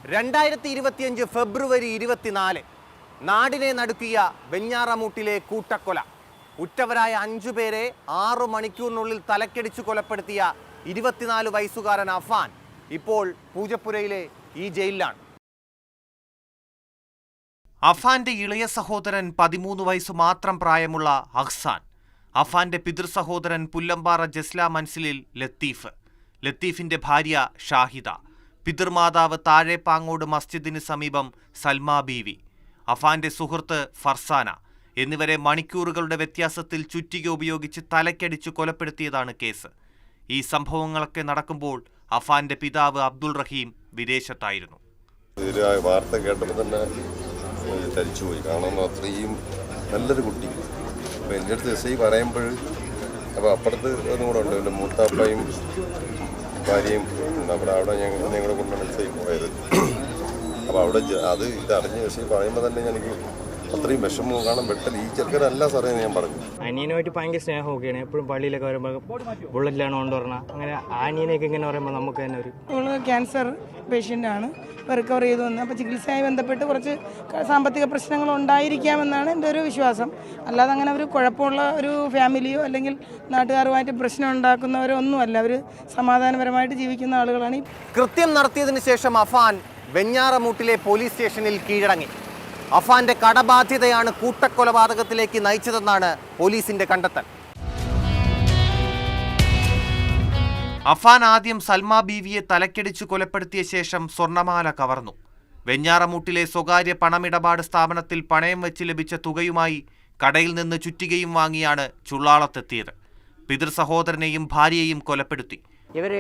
2025 ഫെബ്രുവരി 24 നാടിനെ നടുക്കിയ വെഞ്ഞാറമൂട്ടിലെ കൂട്ടക്കൊല. ഉറ്റവരായ 5 പേരെ 6 മണിക്കൂറിനുള്ളിൽ തലക്കടിച്ചു കൊലപ്പെടുത്തിയ 24 വയസ്സുകാരൻ അഫാൻ ഇപ്പോൾ പൂജപ്പുരയിലെ ഈ ജയിലിലാണ്. അഫാന്റെ ഇളയ സഹോദരൻ 13 വയസ്സ് മാത്രം പ്രായമുള്ള അഹ്സാൻ, അഫാന്റെ പിതൃ സഹോദരൻ പുല്ലമ്പാറ ജസ്ല മൻസിലിൽ ലത്തീഫ്, ലത്തീഫിന്റെ ഭാര്യ ഷാഹിദ, പിതൃമാതാവ് താഴെപ്പാങ്ങോട് മസ്ജിദിന് സമീപം സൽമാ ബീവി, അഫാന്റെ സുഹൃത്ത് ഫർസാന എന്നിവരെ മണിക്കൂറുകളുടെ വ്യത്യാസത്തിൽ ചുറ്റിക ഉപയോഗിച്ച് തലക്കടിച്ചു കൊലപ്പെടുത്തിയതാണ് കേസ്. ഈ സംഭവങ്ങളൊക്കെ നടക്കുമ്പോൾ അഫാന്റെ പിതാവ് അബ്ദുൾ റഹീം വിദേശത്തായിരുന്നു. വാർത്ത കേട്ടപ്പോൾ തന്നെ തരിച്ചുപോയി. കാരണം അത്രയും നല്ലൊരു കുട്ടി. അപ്പോൾ എൻ്റെ അടുത്ത് എസ് ഐ പറയുമ്പോൾ അപ്പോൾ അപ്പുറത്ത് ഒന്നും കൂടെ ഉണ്ട്, എൻ്റെ മൂത്താപ്പയും ഭാര്യയും അവിടെ ഞങ്ങളെ കൊണ്ടാണ് എസ് ഐ പോയത്. അപ്പോൾ അവിടെ ഇതറിഞ്ഞ് എസ് ഐ പറയുമ്പോൾ തന്നെ എനിക്ക് അത്രയും വിഷമവും കാണാൻ പെട്ടെന്ന് ഈ ചെറുക്കനല്ല സാറേ ഞാൻ പറഞ്ഞു. അനിയനുമായിട്ട് ഭയങ്കര സ്നേഹമൊക്കെയാണ്. എപ്പോഴും പള്ളിയിലൊക്കെ വരുമ്പോൾ ബുള്ളറ്റിലാണ് കൊണ്ടുവരണം. അങ്ങനെ അനിയനെയൊക്കെ ഇങ്ങനെ പറയുമ്പോൾ നമുക്ക് തന്നെ ഒരു ക്യാൻസർ പേഷ്യൻ്റാണ്, റിക്കവർ ചെയ്തു വന്നത്. അപ്പോൾ ചികിത്സയുമായി ബന്ധപ്പെട്ട് കുറച്ച് സാമ്പത്തിക പ്രശ്നങ്ങൾ ഉണ്ടായിരിക്കാമെന്നാണ് എൻ്റെ ഒരു വിശ്വാസം. അല്ലാതെ അങ്ങനെ ഒരു കുഴപ്പമുള്ള ഒരു ഫാമിലിയോ അല്ലെങ്കിൽ നാട്ടുകാരുമായിട്ട് പ്രശ്നം ഉണ്ടാക്കുന്നവരോ ഒന്നുമല്ല. അവർ സമാധാനപരമായിട്ട് ജീവിക്കുന്ന ആളുകളാണ്. കൃത്യം നടത്തിയതിനു ശേഷം അഫാൻ വെഞ്ഞാറമൂട്ടിലെ പോലീസ് സ്റ്റേഷനിൽ കീഴടങ്ങി. അഫാന്റെ കടബാധ്യതയാണ് കൂട്ടക്കൊലപാതകത്തിലേക്ക് നയിച്ചതെന്നാണ് പോലീസിന്റെ കണ്ടെത്തൽ. അഫാൻ ആദ്യം സൽമാ ബീവിയെ തലക്കടിച്ചു കൊലപ്പെടുത്തിയ ശേഷം സ്വർണമാല കവർന്നു. വെഞ്ഞാറമൂട്ടിലെ സ്വകാര്യ പണമിടപാട് സ്ഥാപനത്തിൽ പണയം വെച്ച് ലഭിച്ച തുകയുമായി കടയിൽ നിന്ന് ചുറ്റികയും വാങ്ങിയാണ് ചുള്ളാളത്തെത്തിയത്. പിതൃ സഹോദരനെയും ഭാര്യയെയും കൊലപ്പെടുത്തി. ഇവർ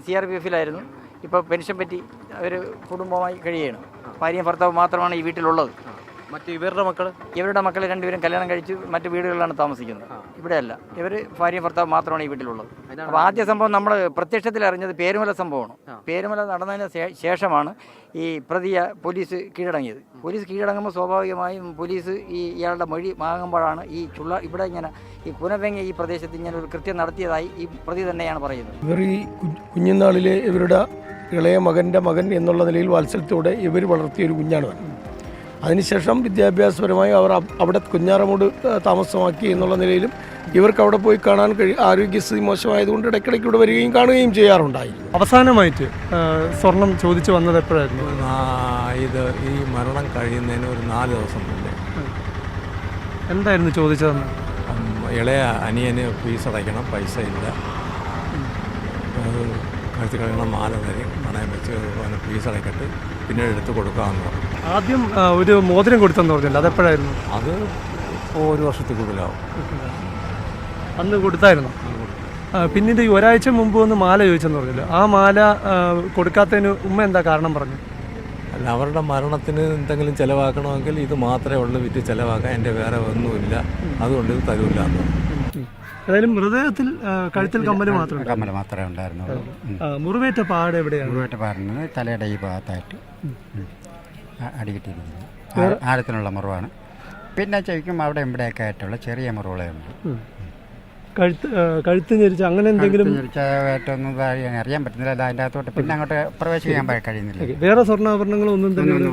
CRPFിലായിരുന്നു. ഇപ്പോൾ പെൻഷൻ പറ്റി അവർ കുടുംബമായി കഴിയുകയാണ്. ഭാര്യയും ഭർത്താവ് മാത്രമാണ് ഈ വീട്ടിലുള്ളത്. മറ്റ് ഇവരുടെ മക്കൾ രണ്ടുപേരും കല്യാണം കഴിച്ച് മറ്റു വീടുകളിലാണ് താമസിക്കുന്നത്. ഇവിടെയല്ല, ഇവർ ഭാര്യയും ഭർത്താവ് മാത്രമാണ് ഈ വീട്ടിലുള്ളത്. അപ്പോൾ ആദ്യ സംഭവം നമ്മൾ പ്രത്യക്ഷത്തിൽ അറിഞ്ഞത് പേരുമല സംഭവമാണ്. പേരുമല നടന്നതിന് ശേഷമാണ് ഈ പ്രതിയെ പോലീസ് കീഴടങ്ങിയത്. പോലീസ് കീഴടങ്ങുമ്പോൾ സ്വാഭാവികമായും പോലീസ് ഇയാളുടെ മൊഴി വാങ്ങുമ്പോഴാണ് ഈ ഇവിടെ ഇങ്ങനെ ഈ കുനവെങ്ങ ഈ പ്രദേശത്ത് ഇങ്ങനെ ഒരു കൃത്യം നടത്തിയതായി ഈ പ്രതി തന്നെയാണ് പറയുന്നത്. ഇവർ ഈ കുഞ്ഞുനാളിലെ ഇവരുടെ ഇളയ മകൻ്റെ മകൻ എന്നുള്ള നിലയിൽ വാത്സല്യത്തോടെ ഇവർ വളർത്തിയൊരു കുഞ്ഞാണ്. അതിനുശേഷം വിദ്യാഭ്യാസപരമായി അവർ അവിടെ കുഞ്ഞാറമൂട് താമസമാക്കി എന്നുള്ള നിലയിലും ഇവർക്ക് അവിടെ പോയി കാണാൻ ആരോഗ്യസ്ഥിതി മോശമായതുകൊണ്ട് ഇടയ്ക്കിടയ്ക്ക് ഇവിടെ വരികയും കാണുകയും ചെയ്യാറുണ്ടായിരുന്നു. അവസാനമായിട്ട് സ്വർണം ചോദിച്ചു വന്നത് എപ്പോഴായിരുന്നു? ഇത് ഈ മരണം കഴിയുന്നതിന് ഒരു 4 ദിവസം മുന്നേ. എന്തായിരുന്നു ചോദിച്ചതെന്ന്? ഇളയ അനിയന് ഫീസ് അടയ്ക്കണം, പൈസ ഇല്ല, കഴുത്തി കഴിയണം, മാല തരും, പണയം വെച്ച് ഫീസ് അടയ്ക്കട്ട് പിന്നീട് എടുത്ത് കൊടുക്കാമെന്ന് പറഞ്ഞു. ആദ്യം ഒരു മോതിരം കൊടുത്തെന്ന് പറഞ്ഞില്ല, അതെപ്പോഴായിരുന്നു? അത് 1 വർഷത്തിൽ കൂടുതലാവും. അന്ന് കൊടുത്തായിരുന്നു. പിന്നീട് ഈ ഒരാഴ്ച മുമ്പ് ഒന്ന് മാല ചോദിച്ചെന്ന് പറഞ്ഞില്ല, ആ മാല കൊടുക്കാത്തതിന് ഉമ്മ എന്താ കാരണം പറഞ്ഞു? അല്ല, അവരുടെ മരണത്തിന് എന്തെങ്കിലും ചിലവാക്കണമെങ്കിൽ ഇത് മാത്രമേ ഉള്ളൂ, വിറ്റ് ചിലവാക്കാൻ, എൻ്റെ വേറെ ഒന്നുമില്ല, അതുകൊണ്ട് ഇത് തരൂല്ല എന്ന് പറഞ്ഞു. ഏതായാലും മൃതദേഹത്തിൽ കഴുത്തിൽ കമ്മല് മാത്രമേ ഉണ്ടായിരുന്നുള്ളൂ. മുറിവേറ്റ പാട് എവിടെയാണ്? മുറിവേറ്റ പാടിന് തലയുടെ ഈ ഭാഗത്തായിട്ട് അടികിട്ടിയിരിക്കുന്നു. ആഴത്തിനുള്ള മുറിവാണ്. പിന്നെ ചോദിക്കും അവിടെ ഇവിടെയൊക്കെ ആയിട്ടുള്ള ചെറിയ മുറിവുകളേ ഉണ്ട്. കഴുത്ത് ഞെരിച്ച അങ്ങനെ എന്തെങ്കിലും ഏറ്റൊന്നും അറിയാൻ പറ്റുന്നില്ല. അതിൻ്റെ അകത്തോട്ട് പിന്നെ അങ്ങോട്ട് പ്രവേശിക്കാൻ കഴിയുന്നില്ല. വേറെ സ്വർണ്ണാഭരണങ്ങളൊന്നും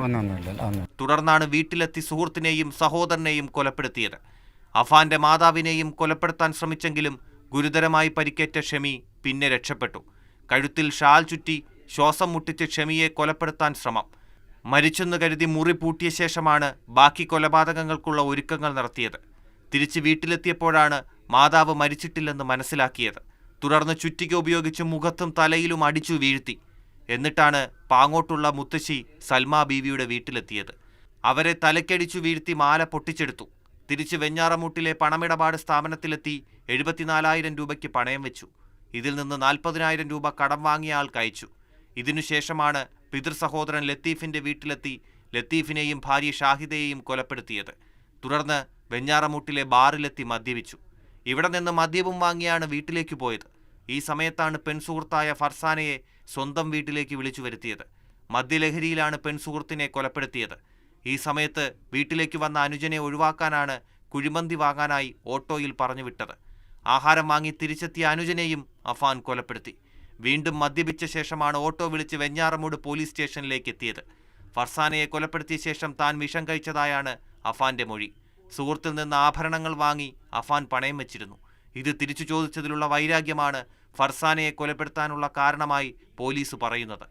ഒന്നുമില്ല. തുടർന്നാണ് വീട്ടിലെത്തി സുഹൃത്തിനെയും സഹോദരനെയും കൊലപ്പെടുത്തിയത്. അഫാന്റെ മാതാവിനെയും കൊലപ്പെടുത്താൻ ശ്രമിച്ചെങ്കിലും ഗുരുതരമായി പരിക്കേറ്റ ഷെമി പിന്നെ രക്ഷപ്പെട്ടു. കഴുത്തിൽ ഷാൽ ചുറ്റി ശ്വാസം മുട്ടിച്ച് ഷെമിയെ കൊലപ്പെടുത്താൻ ശ്രമം. മരിച്ചെന്ന് കരുതി മുറി പൂട്ടിയ ശേഷമാണ് ബാക്കി കൊലപാതകങ്ങൾക്കുള്ള ഒരുക്കങ്ങൾ നടത്തിയത്. തിരിച്ച് വീട്ടിലെത്തിയപ്പോഴാണ് മാതാവ് മരിച്ചിട്ടില്ലെന്ന് മനസ്സിലാക്കിയത്. തുടർന്ന് ചുറ്റിക ഉപയോഗിച്ച് മുഖത്തും തലയിലും അടിച്ചു വീഴ്ത്തി. എന്നിട്ടാണ് പാങ്ങോട്ടുള്ള മുത്തശ്ശി സൽമാ ബീവിയുടെ വീട്ടിലെത്തിയത്. അവരെ തലക്കടിച്ചു വീഴ്ത്തി മാല പൊട്ടിച്ചെടുത്തു. തിരിച്ച് വെഞ്ഞാറമൂട്ടിലെ പണമിടപാട് സ്ഥാപനത്തിലെത്തി 74,000 രൂപയ്ക്ക് പണയം വെച്ചു. ഇതിൽ നിന്ന് 40,000 രൂപ കടം വാങ്ങിയ ആൾക്ക് അയച്ചു. ഇതിനുശേഷമാണ് പിതൃ സഹോദരൻ ലത്തീഫിന്റെ വീട്ടിലെത്തി ലത്തീഫിനെയും ഭാര്യ ഷാഹിദയെയും കൊലപ്പെടുത്തിയത്. തുടർന്ന് വെഞ്ഞാറമൂട്ടിലെ ബാറിലെത്തി മദ്യപിച്ചു. ഇവിടെ നിന്ന് മദ്യവും വാങ്ങിയാണ് വീട്ടിലേക്ക് പോയത്. ഈ സമയത്താണ് പെൺസുഹൃത്തായ ഫർസാനയെ സ്വന്തം വീട്ടിലേക്ക് വിളിച്ചു വരുത്തിയത്. മദ്യലഹരിയിലാണ് പെൺസുഹൃത്തിനെ കൊലപ്പെടുത്തിയത്. ഈ സമയത്ത് വീട്ടിലേക്ക് വന്ന അനുജനെ ഒഴിവാക്കാനാണ് കുഴിമന്തി വാങ്ങാനായി ഓട്ടോയിൽ പറഞ്ഞു വിട്ടത്. ആഹാരം വാങ്ങി തിരിച്ചെത്തിയ അനുജനെയും അഫാൻ കൊലപ്പെടുത്തി. വീണ്ടും മദ്യപിച്ച ശേഷമാണ് ഓട്ടോ വിളിച്ച് വെഞ്ഞാറമൂട് പോലീസ് സ്റ്റേഷനിലേക്ക് എത്തിയത്. ഫർസാനയെ കൊലപ്പെടുത്തിയ ശേഷം താൻ വിഷം കഴിച്ചതായാണ് അഫാന്റെ മൊഴി. സുഹൃത്തിൽ നിന്ന് ആഭരണങ്ങൾ വാങ്ങി അഫാൻ പണയം വെച്ചിരുന്നു. ഇത് തിരിച്ചു ചോദിച്ചതിലുള്ള വൈരാഗ്യമാണ് ഫർസാനയെ കൊലപ്പെടുത്താനുള്ള കാരണമായി പോലീസ് പറയുന്നത്.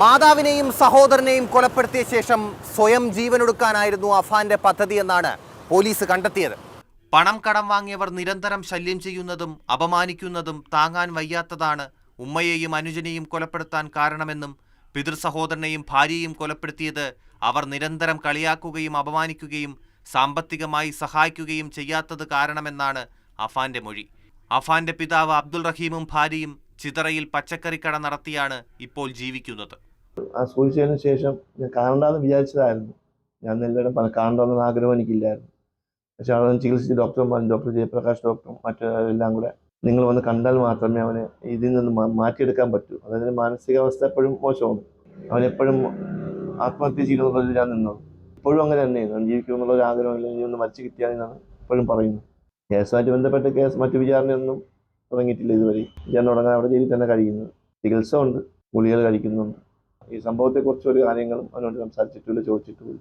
മാതാവിനെയും സഹോദരനെയും കൊലപ്പെടുത്തിയ ശേഷം സ്വയം ജീവനൊടുക്കാനായിരുന്നു അഫാന്റെ പദ്ധതി എന്നാണ് പോലീസ് കണ്ടെത്തിയത്. പണം കടം വാങ്ങിയവർ നിരന്തരം ശല്യം ചെയ്യുന്നതും അപമാനിക്കുന്നതും താങ്ങാൻ വയ്യാത്തതാണ് ഉമ്മയെയും അനുജനെയും കൊലപ്പെടുത്താൻ കാരണമെന്നും പിതൃസഹോദരനെയും ഭാര്യയെയും കൊലപ്പെടുത്തിയത് അവർ നിരന്തരം കളിയാക്കുകയും അപമാനിക്കുകയും സാമ്പത്തികമായി സഹായിക്കുകയും ചെയ്യാത്തത് കാരണമെന്നാണ് അഫാന്റെ മൊഴി. അഫാന്റെ പിതാവ് അബ്ദുൾ റഹീമും ഭാര്യയും ചിതറയിൽ പച്ചക്കറിക്കട നടത്തിയാണ് ഇപ്പോൾ ജീവിക്കുന്നത്. ആ സൂചിച്ചതിന് ശേഷം ഞാൻ കാണണ്ടെന്ന് വിചാരിച്ചതായിരുന്നു. ഞാൻ എല്ലാവരും കാണണമെന്ന ആഗ്രഹം എനിക്കില്ലായിരുന്നു. പക്ഷെ അവിടെ ചികിത്സിച്ച് ഡോക്ടർ ജയപ്രകാശ് ഡോക്ടറും മറ്റെല്ലാം കൂടെ നിങ്ങൾ വന്ന് കണ്ടാൽ മാത്രമേ അവനെ ഇതിൽ നിന്ന് മാറ്റിയെടുക്കാൻ പറ്റൂ. അതായത് മാനസികാവസ്ഥ എപ്പോഴും മോശമാണ്. അവനെപ്പോഴും ആത്മഹത്യ ചെയ്യുന്നതിൽ ഞാൻ നിന്നത്. ഇപ്പോഴും അങ്ങനെ തന്നെയാണ്. ജീവിക്കണമെന്നുള്ള ആഗ്രഹമില്ല. ഇനി ഒന്ന് മരിച്ചു കിട്ടിയാണെന്നാണ് ഇപ്പോഴും പറയുന്നത്. കേസുമായിട്ട് ബന്ധപ്പെട്ട മറ്റു വിചാരണയൊന്നും തുടങ്ങിയിട്ടില്ല ഇതുവരെ. വിചാരണ തുടങ്ങാൻ അവിടെ ജയിലിൽ തന്നെ കഴിയുന്നത്. ചികിത്സ ഉണ്ട്, ഗുളികൾ കഴിക്കുന്നുണ്ട്. ഈ സംഭവത്തെക്കുറിച്ച് ഒരു കാര്യങ്ങളും അവനോട് സംസാരിച്ചിട്ടില്ല, ചോദിച്ചിട്ടുമില്ല.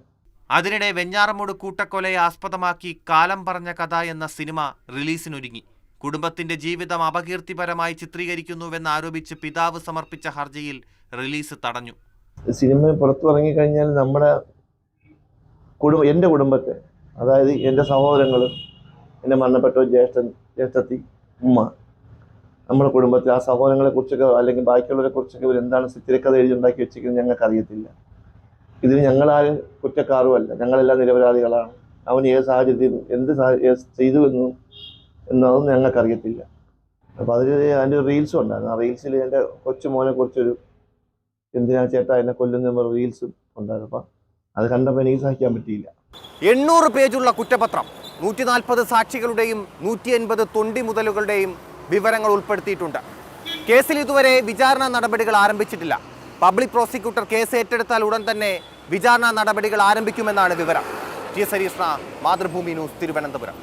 അതിനിടെ വെഞ്ഞാറമൂട് കൂട്ടക്കൊലയെ ആസ്പദമാക്കി കാലം പറഞ്ഞ കഥ എന്ന സിനിമ റിലീസിനൊരുങ്ങി. കുടുംബത്തിന്റെ ജീവിതം അപകീർത്തിപരമായി ചിത്രീകരിക്കുന്നുവെന്നാരോപിച്ച് പിതാവ് സമർപ്പിച്ച ഹർജിയിൽ റിലീസ് തടഞ്ഞു. സിനിമ പുറത്തു ഇറങ്ങിക്കഴിഞ്ഞാൽ എൻ്റെ കുടുംബത്തെ, അതായത് എൻ്റെ സഹോദരങ്ങൾ, എൻ്റെ മരണപ്പെട്ട ജ്യേഷ്ഠത്തി, ഉമ്മ, നമ്മുടെ കുടുംബത്തിൽ ആ സഹോദരങ്ങളെ കുറിച്ചൊക്കെ അല്ലെങ്കിൽ ബാക്കിയുള്ളവരെ കുറിച്ചൊക്കെ ഇവർ എന്താണ് തിരക്കഥ എഴുതി ഉണ്ടാക്കി വെച്ചിരിക്കുന്നത് ഞങ്ങൾക്കറിയത്തില്ല. ഇതിന് ഞങ്ങളാരും കുറ്റക്കാരുമല്ല, ഞങ്ങളെല്ലാം നിരപരാധികളാണ്. അവൻ ഏത് സാഹചര്യത്തിൽ എന്ത് ചെയ്തു എന്നതും ഞങ്ങൾക്കറിയത്തില്ല. അപ്പോൾ അതിൻ്റെ റീൽസും ഉണ്ടായിരുന്നു. ആ റീൽസിൽ എൻ്റെ കൊച്ചുമോനെ കുറിച്ചൊരു എന്തിനാ ചേട്ടാ എന്നെ കൊല്ലുന്ന റീൽസും ഉണ്ടായിരുന്നു. അപ്പം അത് കണ്ടപ്പോൾ എനിക്ക് സഹിക്കാൻ പറ്റിയില്ല. 800 പേജുള്ള കുറ്റപത്രം 140 സാക്ഷികളുടെയും 180 തൊണ്ടി മുതലുകളുടെയും വിവരങ്ങൾ ഉൾപ്പെടുത്തിയിട്ടുണ്ട്. കേസിൽ ഇതുവരെ വിചാരണ നടപടികൾ ആരംഭിച്ചിട്ടില്ല. പബ്ലിക് പ്രോസിക്യൂട്ടർ കേസ് ഏറ്റെടുത്താൽ ഉടൻ തന്നെ വിചാരണ നടപടികൾ ആരംഭിക്കുമെന്നാണ് വിവരം. ടി. സരീഷ്ണ, മാതൃഭൂമി ന്യൂസ്, തിരുവനന്തപുരം.